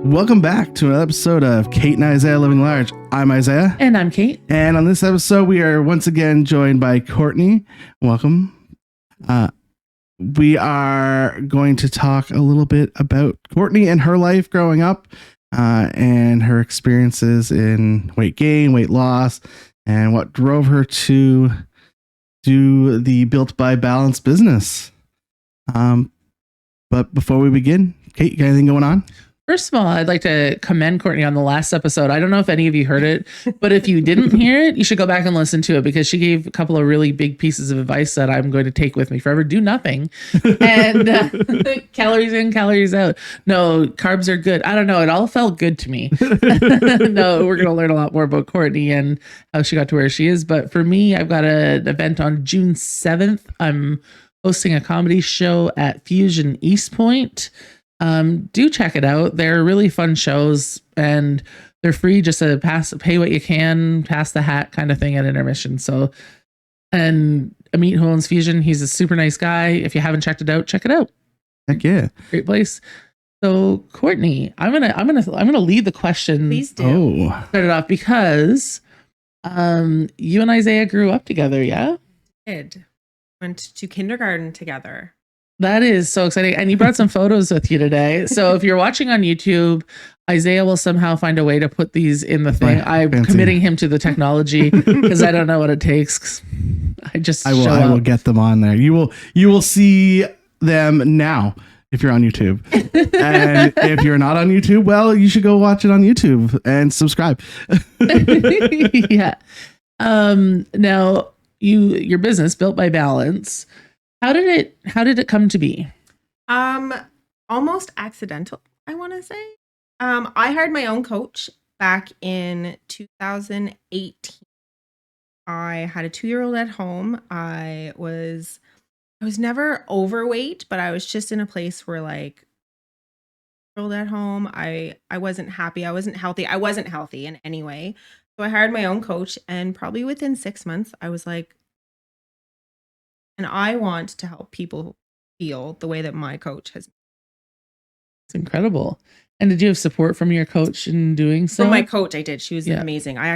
Welcome back to another episode of Kate and Isaiah Living Large. I'm Isaiah. And I'm Kate. And on this episode, we are once again joined by Courtney. Welcome. We are going to talk a little bit about Courtney and her life growing up and her experiences in weight gain, weight loss, and what drove her to do the Built by Balance business. But before we begin, Kate, you got anything going on? First of all, I'd like to commend Courtney on the last episode. I don't know if any of you heard it, but if you didn't hear it, you should go back and listen to it because she gave a couple of really big pieces of advice that I'm going to take with me forever. Do nothing. And calories in, calories out. No, carbs are good. I don't know. It all felt good to me. No, we're going to learn a lot more about Courtney and how she got to where she is. But for me, I've got an event on June 7th. I'm hosting a comedy show at Fusion East Point. Do check it out. They're really fun shows and they're free, just to pay what you can, pass the hat kind of thing at intermission. So, and Amit, who owns Fusion, he's a super nice guy. If you haven't checked it out, check it out. Heck yeah. Great place. So Courtney, I'm gonna lead the question. Please do. Start it off because you and Isaiah grew up together, yeah? Went to kindergarten together. That is so exciting. And you brought some photos with you today. So if you're watching on YouTube, Isaiah will somehow find a way to put these in the thing. I'm committing him to the technology because I don't know what it takes. I will get them on there. You will see them now if you're on YouTube. And if you're not on YouTube, well, you should go watch it on YouTube and subscribe. Yeah. Now your business, Built by Balance, how did it come to be? Almost accidental, I want to say. I hired my own coach back in 2018. I had a 2-year-old at home. I was never overweight, but I was just in a place where like at home, I wasn't happy. I wasn't healthy. I wasn't healthy in any way. So I hired my own coach, and probably within 6 months, I was like, and I want to help people feel the way that my coach has. It's incredible. And did you have support from your coach in doing so? From my coach, I did. She was amazing. I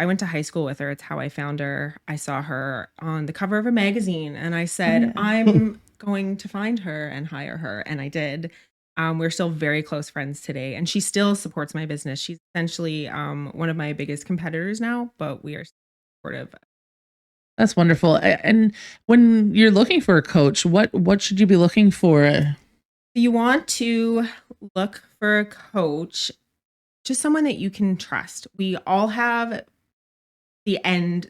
went to high school with her. It's how I found her. I saw her on the cover of a magazine and I said, I'm going to find her and hire her. And I did. We're still very close friends today. And she still supports my business. She's essentially one of my biggest competitors now, but we are supportive. That's wonderful. And when you're looking for a coach, what should you be looking for? You want to look for a coach, just someone that you can trust. We all have the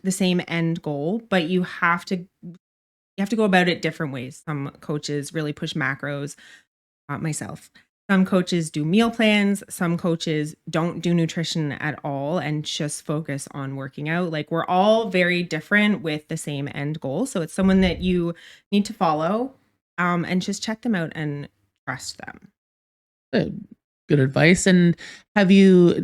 same end goal, but you have to go about it different ways. Some coaches really push macros, myself. Some coaches do meal plans. Some coaches don't do nutrition at all and just focus on working out. Like, we're all very different with the same end goal. So it's someone that you need to follow and just check them out and trust them. Good advice. And how long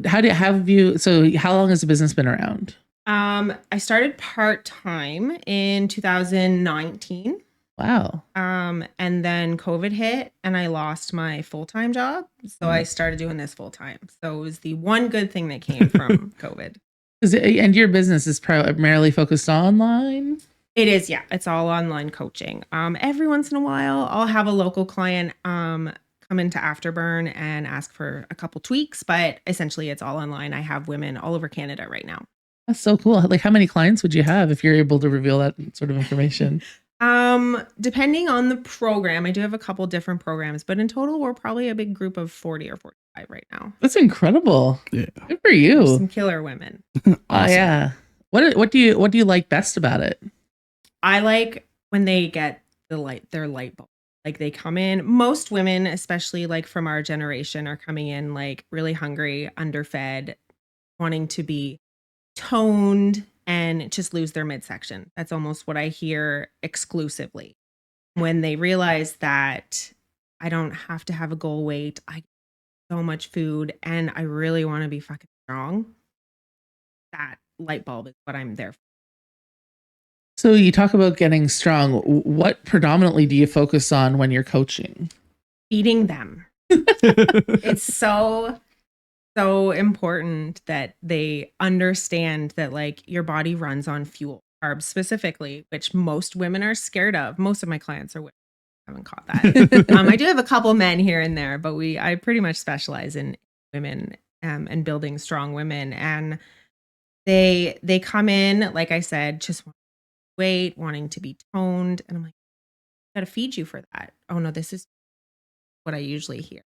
has the business been around? I started part-time in 2019. Wow. And then COVID hit and I lost my full-time job. So I started doing this full-time. So it was the one good thing that came from COVID. And your business is primarily focused online? It is, yeah. It's all online coaching. Every once in a while, I'll have a local client come into Afterburn and ask for a couple tweaks, but essentially it's all online. I have women all over Canada right now. That's so cool. Like, how many clients would you have if you're able to reveal that sort of information? Depending on the program, I do have a couple different programs, but in total, we're probably a big group of 40 or 45 right now. That's incredible. Yeah. Good for you. Some killer women. Awesome. Yeah. What do you like best about it? I like when they get their light bulb. Like, they come in, most women, especially like from our generation, are coming in like really hungry, underfed, wanting to be toned and just lose their midsection. That's almost what I hear exclusively. When they realize that I don't have to have a goal weight, I get so much food, and I really want to be fucking strong. That light bulb is what I'm there for. So you talk about getting strong. What predominantly do you focus on when you're coaching? Feeding them. It's so so important that they understand that like your body runs on fuel, carbs specifically, which most women are scared of. Most of my clients are women. I haven't caught that. I do have a couple men here and there, but I pretty much specialize in women and building strong women. And they come in, like I said, just wanting weight, wanting to be toned. And I'm like, I gotta feed you for that. Oh no, this is what I usually hear.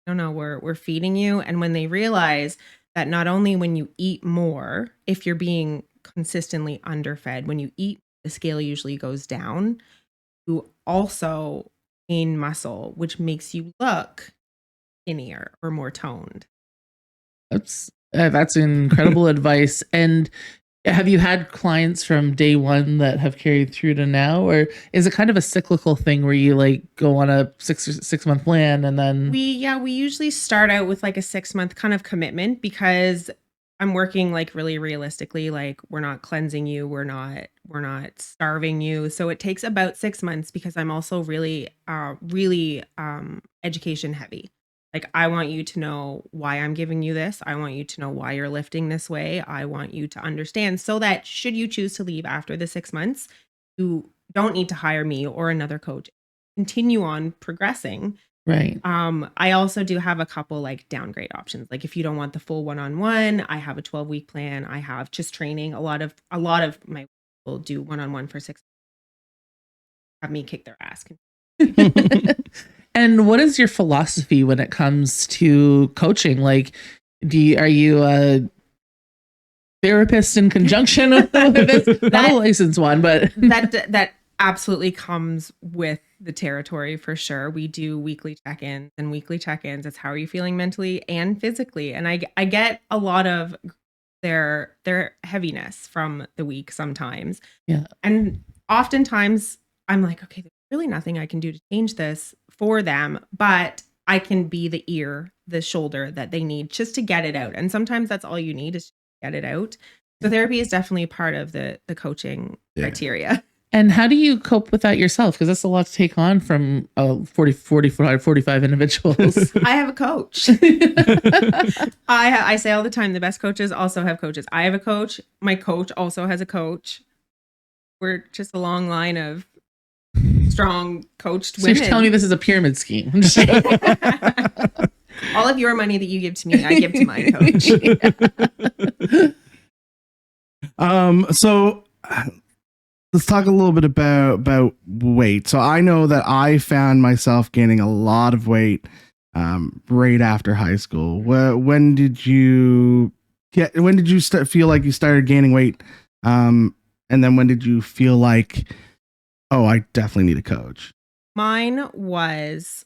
No, we're feeding you. And when they realize that not only when you eat more, if you're being consistently underfed, when you eat, the scale usually goes down. You also gain muscle, which makes you look skinnier or more toned. That's incredible advice. And have you had clients from day one that have carried through to now, or is it kind of a cyclical thing where you like go on a 6 month plan and then we usually start out with like a 6 month kind of commitment because I'm working like really realistically, like we're not cleansing you, we're not starving you. So it takes about 6 months because I'm also really education heavy. Like I want you to know why I'm giving you this. I want you to know why you're lifting this way. I want you to understand so that should you choose to leave after the 6 months, you don't need to hire me or another coach. Continue on progressing. right? I also do have a couple like downgrade options. Like if you don't want the full one-on-one, I have a 12-week plan. I have just training. A lot of my people do one-on-one for 6 months. Have me kick their ass. And what is your philosophy when it comes to coaching? Like, are you a therapist in conjunction with this? Not a licensed one, but that absolutely comes with the territory for sure. We do weekly check-ins, and weekly check-ins, it's how are you feeling mentally and physically. And I get a lot of their heaviness from the week sometimes. Yeah. And oftentimes I'm like, okay, there's really nothing I can do to change this for them, but I can be the ear, the shoulder that they need just to get it out. And sometimes that's all you need is to get it out. So therapy is definitely part of the coaching criteria. And how do you cope with that yourself? Because that's a lot to take on from 45 individuals. I have a coach. I say all the time, the best coaches also have coaches. I have a coach. My coach also has a coach. We're just a long line of strong coached So women. you're telling me this is a pyramid scheme. All of your money that you give to me, I give to my coach. So let's talk a little bit about weight. So I know that I found myself gaining a lot of weight right after high school. When did you feel like you started gaining weight? And then when did you feel like, oh, I definitely need a coach? Mine was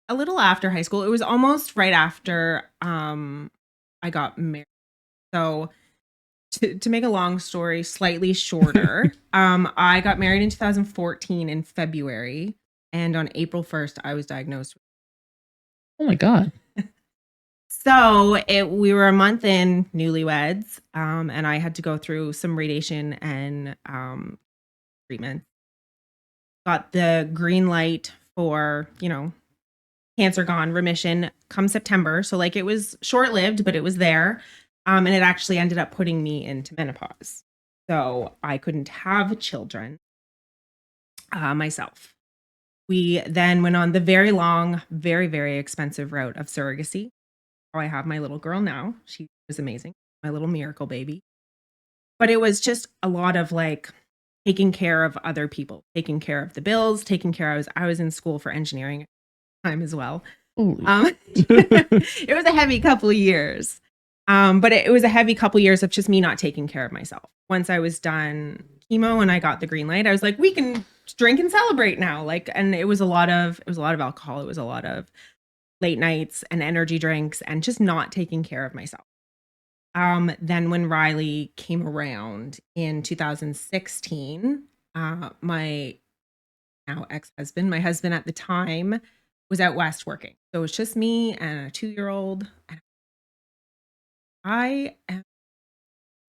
a little after high school. It was almost right after I got married. So to make a long story slightly shorter, I got married in 2014 in February, and on April 1st, I was diagnosed. Oh my God. So we were a month in newlyweds, and I had to go through some radiation and treatment. Got the green light for, cancer gone, remission come September. So like it was short-lived, but it was there. And it actually ended up putting me into menopause. So I couldn't have children myself. We then went on the very long, very, very expensive route of surrogacy. Oh, I have my little girl now. She was amazing. My little miracle baby. But it was just a lot of like taking care of other people, taking care of the bills, taking care of, I was in school for engineering at the time as well. It was a heavy couple of years. But it was a heavy couple years of just me not taking care of myself. Once I was done chemo and I got the green light, I was like, we can drink and celebrate now. Like, and it was a lot of alcohol. It was a lot of late nights and energy drinks and just not taking care of myself. Then when Riley came around in 2016, my now ex-husband, my husband at the time, was out west working. So it was just me and a 2-year-old. I am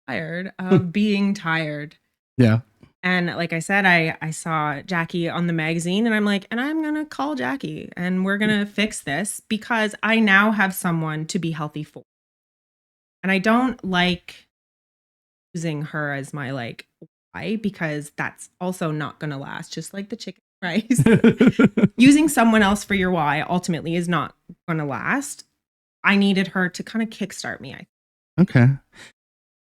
tired of being tired. Yeah. And like I said, I saw Jackie on the magazine and I'm like, and I'm going to call Jackie and we're going to fix this because I now have someone to be healthy for. And I don't like using her as my like why, because that's also not going to last, just like the chicken rice. Using someone else for your why ultimately is not going to last. I needed her to kind of kickstart me. Okay.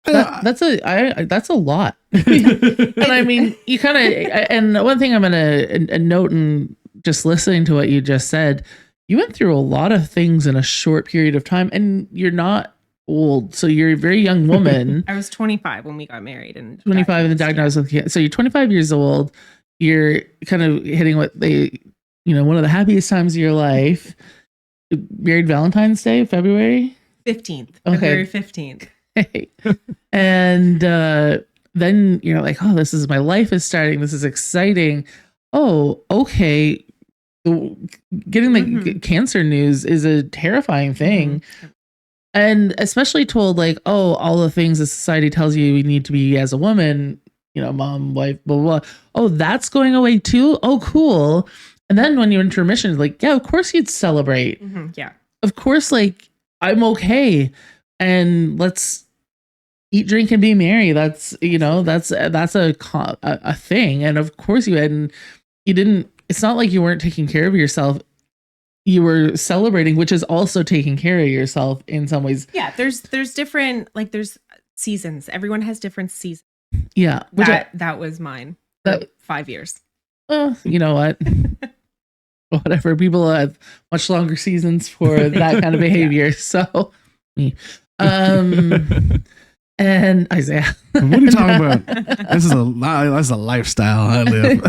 That's a lot. And I mean, you kind of, and one thing I'm gonna note, and just listening to what you just said, you went through a lot of things in a short period of time, and you're not old, so you're a very young woman. I was 25 when we got married, and 25 and diagnosed with cancer. So you're 25 years old. You're kind of hitting what they, one of the happiest times of your life. Married Valentine's Day, February 15th. Okay. February 15th. And then you're like, oh, this is my life is starting. This is exciting. Oh, okay. Getting the cancer news is a terrifying thing. Mm-hmm. And especially told like, oh, all the things that society tells you we need to be as a woman, mom, wife, blah, blah, blah. Oh, that's going away too? Oh, cool. And then when you're in remission, like, yeah, of course you'd celebrate. Mm-hmm. Yeah. Of course, like, I'm okay. And let's eat, drink, and be merry. That's, that's a thing. And of course you didn't, it's not like you weren't taking care of yourself. You were celebrating, which is also taking care of yourself in some ways. Yeah. There's different, like there's seasons. Everyone has different seasons. Yeah. That was mine. That 5 years. You know what? Whatever. People have much longer seasons for that kind of behavior. Yeah. So me. And Isaiah. What are you talking about? That's a lifestyle I live.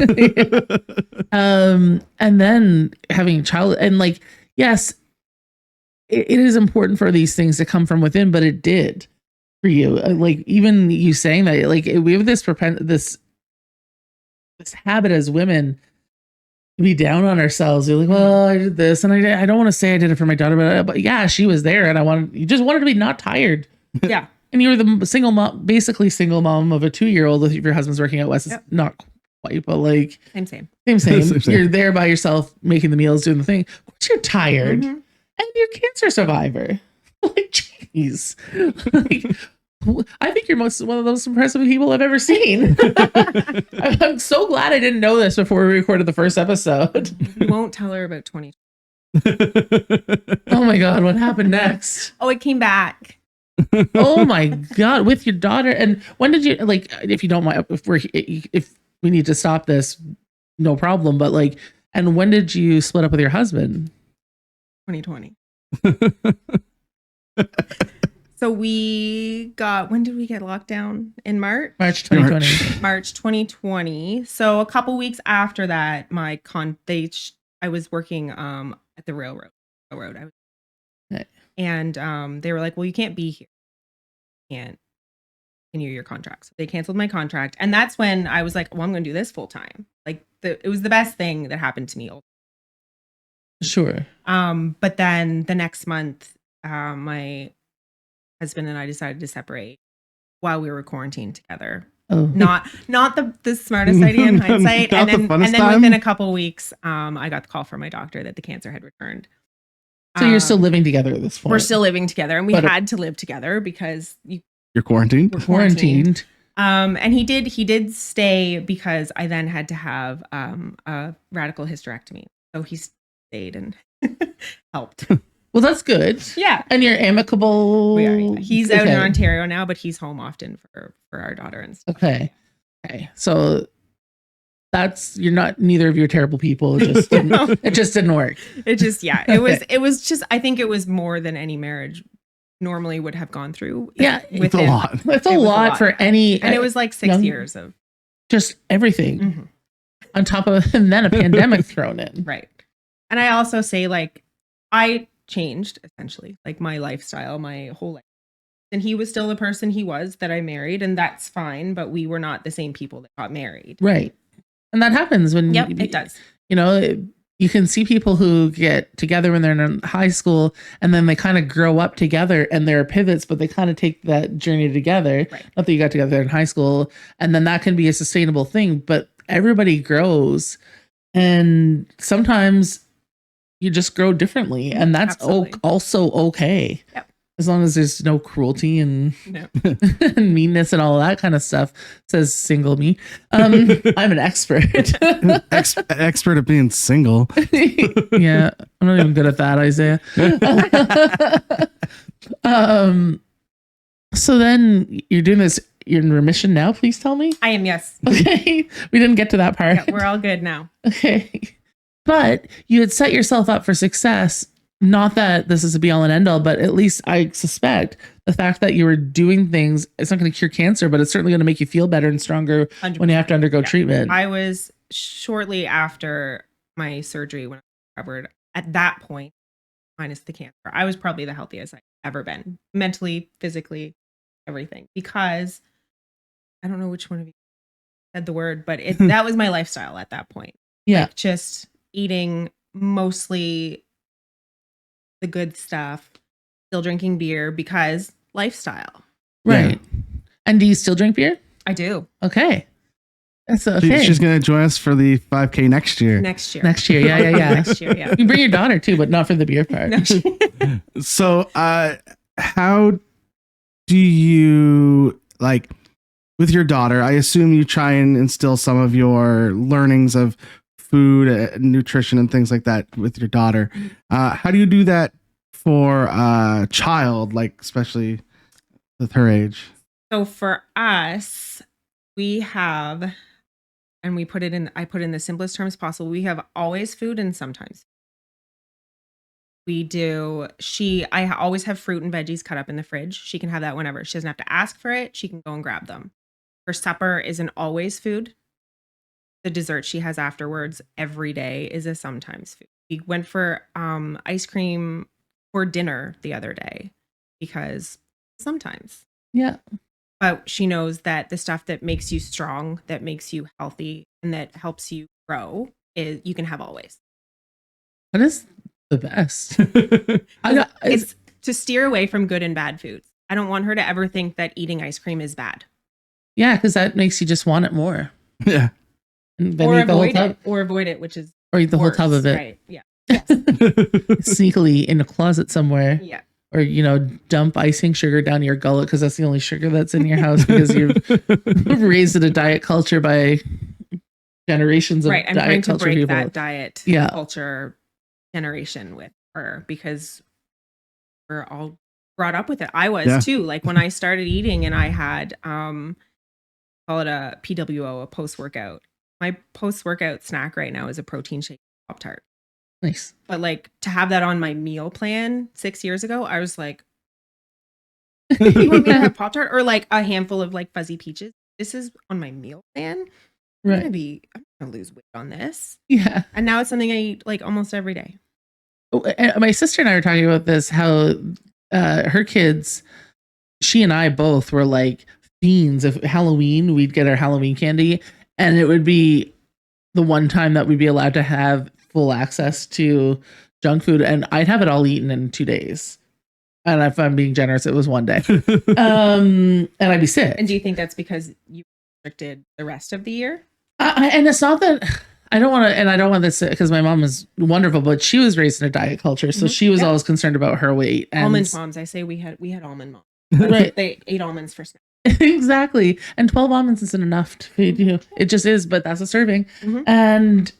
And then having a child, and like, yes, it is important for these things to come from within, but it did for you. Like even you saying that, like we have this habit as women to be down on ourselves. You're like, well, I did this, and I don't want to say I did it for my daughter, but yeah, she was there, and you just wanted to be not tired. Yeah. And you were the single mom, basically single mom of a 2-year-old. If your husband's working out west, it's not quite, but like same. You're there by yourself, making the meals, doing the thing. Of course, you're tired, and you're a cancer survivor. Like, jeez, like, I think you're one of the most impressive people I've ever seen. I'm so glad I didn't know this before we recorded the first episode. You won't tell her about 20. Oh my God, what happened next? Oh, it came back. Oh my God, with your daughter. And when did you, like, if you don't mind, if we need to stop this, no problem. But like, and when did you split up with your husband? 2020. So when did we get locked down? In March? March 2020. March 2020. So a couple weeks after that, I was working at the railroad. And they were like, well, you can't be here. You can't continue your contract. So they canceled my contract. And that's when I was like, well, I'm going to do this full time. Like it was the best thing that happened to me. Sure. But then the next month, my husband and I decided to separate while we were quarantined together. Oh. Not the smartest idea in hindsight. and then within a couple weeks, I got the call from my doctor that the cancer had returned. So you're still living together at this point? We're still living together, and we had to live together because you're quarantined. We're quarantined. And he did stay because I then had to have a radical hysterectomy. So he stayed and helped. Well, that's good. Yeah. And you're amicable. We are, yeah. He's out in Ontario now, but he's home often for our daughter and stuff. Okay. So neither of you are terrible people. It just didn't, it just didn't work. It just, yeah, it was just, I think it was more than any marriage normally would have gone through. Yeah. It's a lot. It's a lot for any. And it was like 6 years of just everything on top of, and then a pandemic thrown in. Right. And I also say, like, I changed essentially, like my lifestyle, my whole life. And he was still the person he was that I married, and that's fine, but we were not the same people that got married. Right. And that happens when it does. you can see people who get together when they're in high school and then they kind of grow up together and there are pivots, but they kind of take that journey together. Right. Not that you got together in high school, and then that can be a sustainable thing, but everybody grows, and sometimes you just grow differently, and that's Absolutely. also okay. Yep. As long as there's no cruelty and No. and meanness and all that kind of stuff, says single me. I'm an expert. Expert at being single. Yeah, I'm not even good at that, Isaiah. So then you're doing this. You're in remission now. Please tell me. I am, yes. Okay, we didn't get to that part. Yeah, we're all good now. Okay, but you had set yourself up for success. Not that this is a be all and end all, but at least I suspect the fact that you were doing things, it's not going to cure cancer, but it's certainly going to make you feel better and stronger 100%. when you have to undergo Yeah. treatment. I was shortly after my surgery when I recovered. At that point, minus the cancer, I was probably the healthiest I've ever been, mentally, physically, everything. Because I don't know which one of you said the word, but that was my lifestyle at that point. Yeah. Like just eating mostly the good stuff, still drinking beer because lifestyle. Right. And do you still drink beer? I do. Okay. That's okay. She's going to join us for the 5K next year. Next year. Next year. Yeah, yeah, yeah. Next year, yeah. You can bring your daughter too, but not for the beer part. No, So, how do you like with your daughter? I assume you try and instill some of your learnings of food, nutrition, and things like that with your daughter. How do you do that for a child, like especially with her age? So for us, we have, and I put in the simplest terms possible. We have always food and sometimes. We do, I always have fruit and veggies cut up in the fridge. She can have that whenever. She doesn't have to ask for it. She can go and grab them. Her supper is an always food. The dessert she has afterwards every day is a sometimes food. We went for ice cream for dinner the other day because sometimes. Yeah. But she knows that the stuff that makes you strong, that makes you healthy, and that helps you grow is you can have always. That is the best. It's to steer away from good and bad foods. I don't want her to ever think that eating ice cream is bad. Yeah, because that makes you just want it more. Yeah. And then Or eat the whole tub, avoid it, which is or eat the whole worse, tub of it Right. Yeah. sneakily in a closet somewhere. Yeah. Or, dump icing sugar down your gullet because that's the only sugar that's in your house because you're raised in a diet culture by generations of Right. I'm trying diet to culture break people. that diet Yeah. culture generation with her because we're all brought up with it. I was too. Like when I started eating and I had call it a PWO, a post-workout. My post-workout snack right now is a protein shake Pop-Tart. Nice. But like to have that on my meal plan 6 years ago, I was like, you want me to have Pop-Tart or like a handful of like fuzzy peaches? This is on my meal plan. I'm gonna lose weight on this. Yeah. And now it's something I eat like almost every day. My sister and I were talking about this, how her kids, she and I both were like fiends of Halloween. We'd get our Halloween candy and it would be the one time that we'd be allowed to have full access to junk food, and I'd have it all eaten in 2 days. And if I'm being generous, it was 1 day. And I'd be sick. And do you think that's because you restricted the rest of the year? And it's not that I don't want this because my mom is wonderful, but she was raised in a diet culture, so she was always concerned about her weight. And Almond moms, I say we had almond moms. Right. They ate almonds for snacks. Exactly. And 12 almonds isn't enough to feed you. It just is, but that's a serving. Mhm. And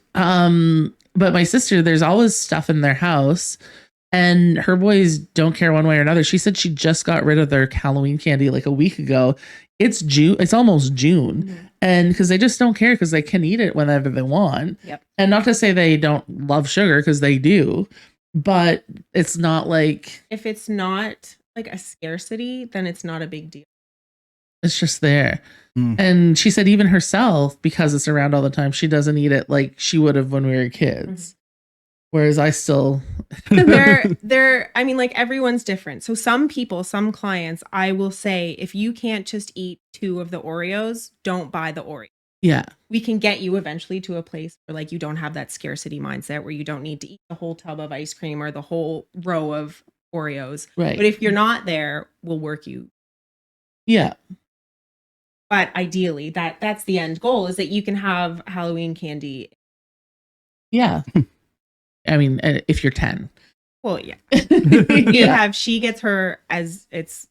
but my sister, there's always stuff in their house and her boys don't care one way or another. She said she just got rid of their Halloween candy like a week ago. It's June. It's almost June. Mhm. And because they just don't care because they can eat it whenever they want. Yep. And not to say they don't love sugar because they do, but it's not like If it's not like a scarcity, then it's not a big deal. it's just there. Mm. And she said even herself, because it's around all the time, she doesn't eat it like she would have when we were kids. Whereas I still I mean, like everyone's different. So some people, some clients, I will say, if you can't just eat 2 of the Oreos, don't buy the Oreo. Yeah. We can get you eventually to a place where like you don't have that scarcity mindset where you don't need to eat the whole tub of ice cream or the whole row of Oreos. Right. But if you're not there, we'll work you. Yeah. But ideally, that's the end goal, is that you can have Halloween candy. Yeah. I mean, if you're 10. Well, yeah. Yeah. She gets her as it's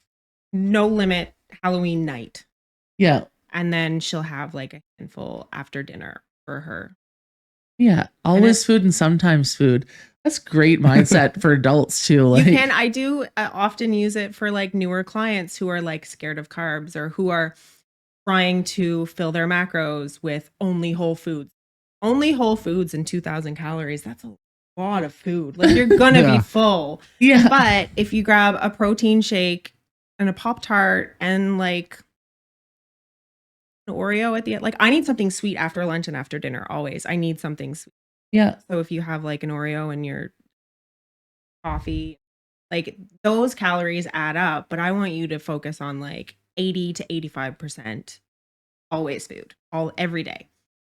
no limit Halloween night. Yeah. And then she'll have like a handful after dinner for her. Yeah. Always food and sometimes food. That's great mindset for adults too. Like, You can. I do often use it for like newer clients who are like scared of carbs or who are trying to fill their macros with only whole foods. Only whole foods and 2,000 calories. That's a lot of food. Like you're gonna Yeah. be full. yeah. But if you grab a protein shake and a Pop-Tart and like an Oreo at the end, like I need something sweet after lunch and after dinner. Always, I need something sweet. Yeah. So if you have like an Oreo and your coffee, like those calories add up. But I want you to focus on like 80 to 85% always food, every day.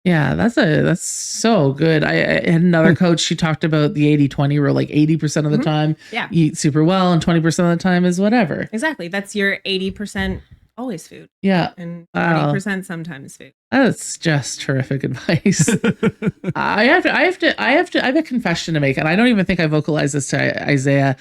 Yeah, that's so good. I had another coach, she talked about the 80-20 rule, like 80% of the Mhm. time Yeah. you eat super well and 20% of the time is whatever. Exactly. That's your 80% always food Yeah. and Wow. 20% sometimes food. That's just terrific advice. I have a confession to make, and I don't even think I vocalized this to Isaiah.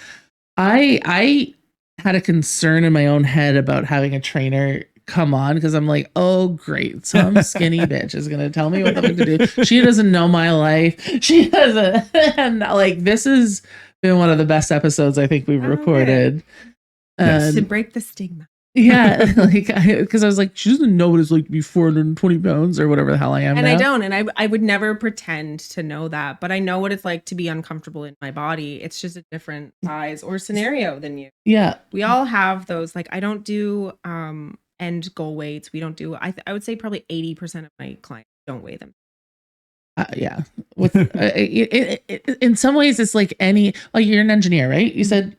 I had a concern in my own head about having a trainer come on because I'm like, oh great, some skinny bitch is gonna tell me what I'm to do. She doesn't know my life. She doesn't. And like, this has been one of the best episodes I think we've Oh, good. recorded. Yes. To And break the stigma. yeah, like because I was like, she doesn't know what it's like to be 420 pounds or whatever the hell I am. And now. I don't. And I would never pretend to know that. But I know what it's like to be uncomfortable in my body. It's just a different size or scenario than you. Yeah. We all have those. Like I don't do end goal weights. We don't do, I would say probably 80% of my clients don't weigh them. Yeah. With in some ways, it's like you're an engineer, right? You said,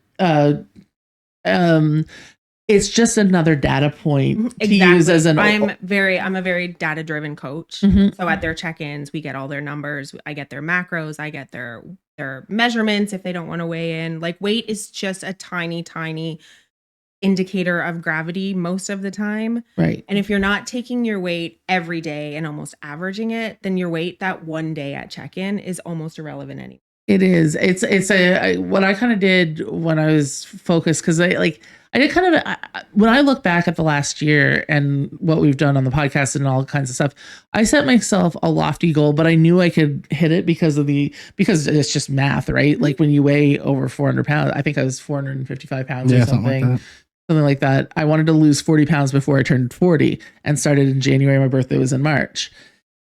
it's just another data point to use as an. I'm a very data driven coach. Mhm. So at their check-ins, we get all their numbers. I get their macros. I get their measurements if they don't want to weigh in. Like weight is just a tiny indicator of gravity most of the time. Right. And if you're not taking your weight every day and almost averaging it, then your weight that one day at check-in is almost irrelevant anyway. It is. It's what I kind of did when I was focused, because I did kind of when I look back at the last year and what we've done on the podcast and all kinds of stuff, I set myself a lofty goal, but I knew I could hit it because it's just math, right? Like when you weigh over 400 pounds, I think I was 455 pounds or something like that. I wanted to lose 40 pounds before I turned 40 and started in January. My birthday was in March.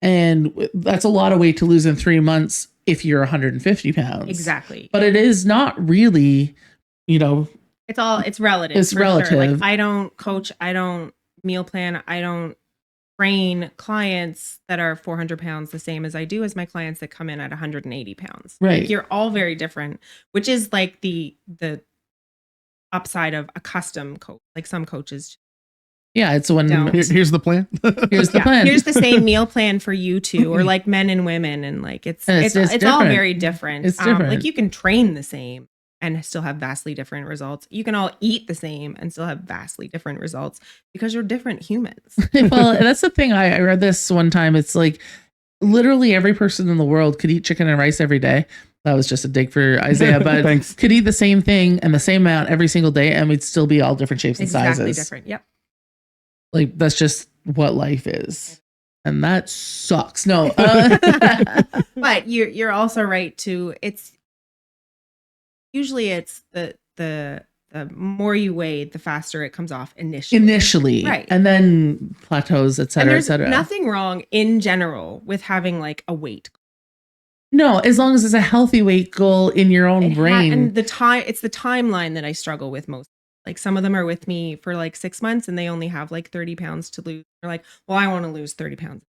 And that's a lot of weight to lose in 3 months if you're 150 pounds. Exactly. But it is not really, it's relative. It's relative. Sure. Like I don't coach, I don't meal plan, I don't train clients that are 400 pounds the same as I do as my clients that come in at 180 pounds. Right. Like you're all very different, which is like the upside of a custom coach. Like some coaches. Yeah, it's when here's the plan. Here's the plan. Here's the same meal plan for you two, or like men and women, and like it's all very different. It's different. Like you can train the same and still have vastly different results. You can all eat the same and still have vastly different results because you're different humans. Well, that's the thing. I read this one time. It's like literally every person in the world could eat chicken and rice every day. That was just a dig for Isaiah, but could eat the same thing and the same amount every single day, and we'd still be all different shapes and sizes. Exactly different. Yep. Like that's just what life is, and that sucks. No, but you're also right too. It's usually the more you weigh, the faster it comes off initially, right, and then plateaus, et cetera, et cetera. Nothing wrong in general with having like a weight. No, as long as it's a healthy weight goal in your own brain. And it's the timeline that I struggle with most. Like some of them are with me for like 6 months and they only have like 30 pounds to lose. They're like, well, I want to lose 30 pounds.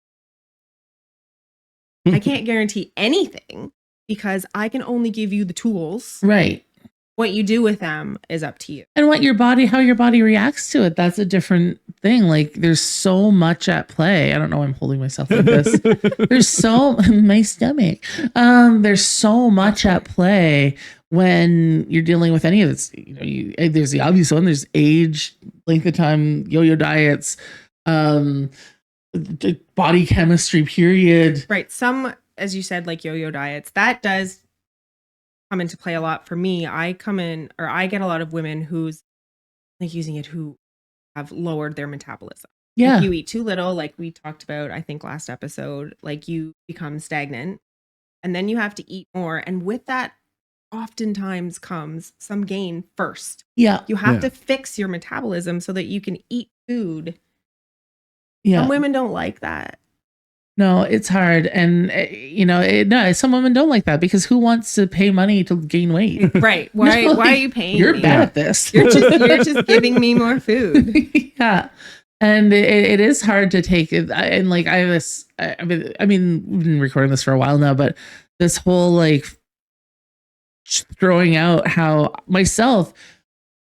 I can't guarantee anything because I can only give you the tools. Right. What you do with them is up to you. And how your body reacts to it, that's a different thing. Like there's so much at play. I don't know why I'm holding myself like this. There's so my stomach. There's so much at play when you're dealing with any of this. There's the obvious one. There's age, length of time, yo-yo diets, body chemistry, period. Right. Some, as you said, like yo-yo diets, that does come into play a lot for me. I get a lot of women who have lowered their metabolism. Yeah. If you eat too little, like we talked about, I think last episode, like you become stagnant and then you have to eat more. And with that, oftentimes comes some gain first. Yeah. You have to fix your metabolism so that you can eat food. Yeah. Some women don't like that. No, it's hard. And, some women don't like that because who wants to pay money to gain weight? Right. Why are you paying You're me? bad at this. You're just giving me more food. Yeah. And it is hard to take it. And like, we've been recording this for a while now, but this whole like throwing out how myself,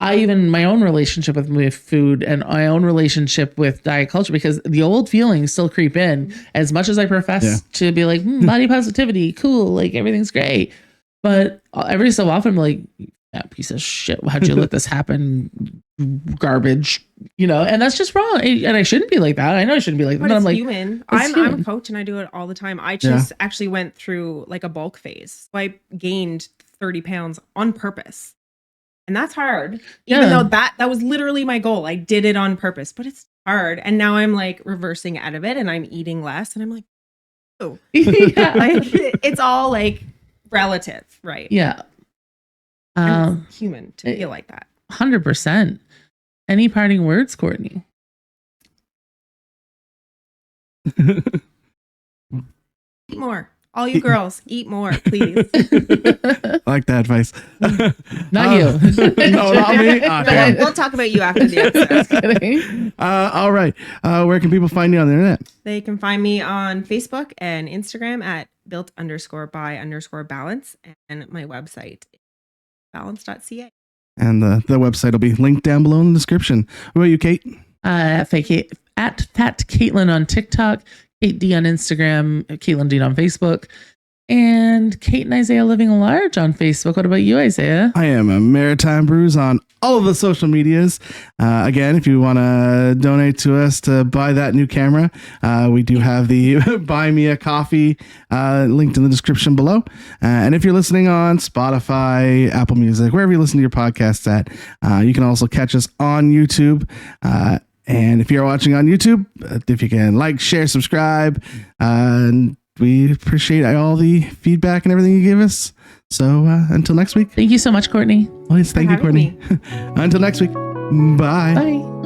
my own relationship with food and my own relationship with diet culture, because the old feelings still creep in as much as I profess to be like, body positivity, cool, like everything's great. But every so often I'm like, that piece of shit, how'd you let this happen? Garbage, and that's just wrong. And I shouldn't be like that. I know I shouldn't be like that. But I'm like, human. I'm a coach and I do it all the time. I just actually went through like a bulk phase. So I gained 30 pounds on purpose. And that's hard, even though that was literally my goal. I did it on purpose, but it's hard. And now I'm like reversing out of it and I'm eating less. And I'm like, oh, it's all like relative, right? Yeah. It's human to feel like that. 100%. Any parting words, Courtney? Eat more. All you girls, eat more, please. I like that advice. Not you. No, not me. Okay. We'll talk about you after the episode. Just kidding. All right. Where can people find you on the internet? They can find me on Facebook and Instagram at built_by_balance, and my website is balance.ca. And the website will be linked down below in the description. What about you, Kate? At Fat Caitlin on TikTok, Kate D on Instagram, Caitlin D on Facebook, and Kate and Isaiah Living Large on Facebook. What about you, Isaiah? I am a Maritime Brews on all of the social medias. Again, if you want to donate to us to buy that new camera, we do have the Buy Me a Coffee linked in the description below. And if you're listening on Spotify, Apple Music, wherever you listen to your podcasts at, you can also catch us on YouTube. And if you're watching on YouTube, if you can like, share, subscribe, and we appreciate all the feedback and everything you give us. So until next week. Thank you so much, Courtney. Thank you, Courtney. Until next week. Bye. Bye.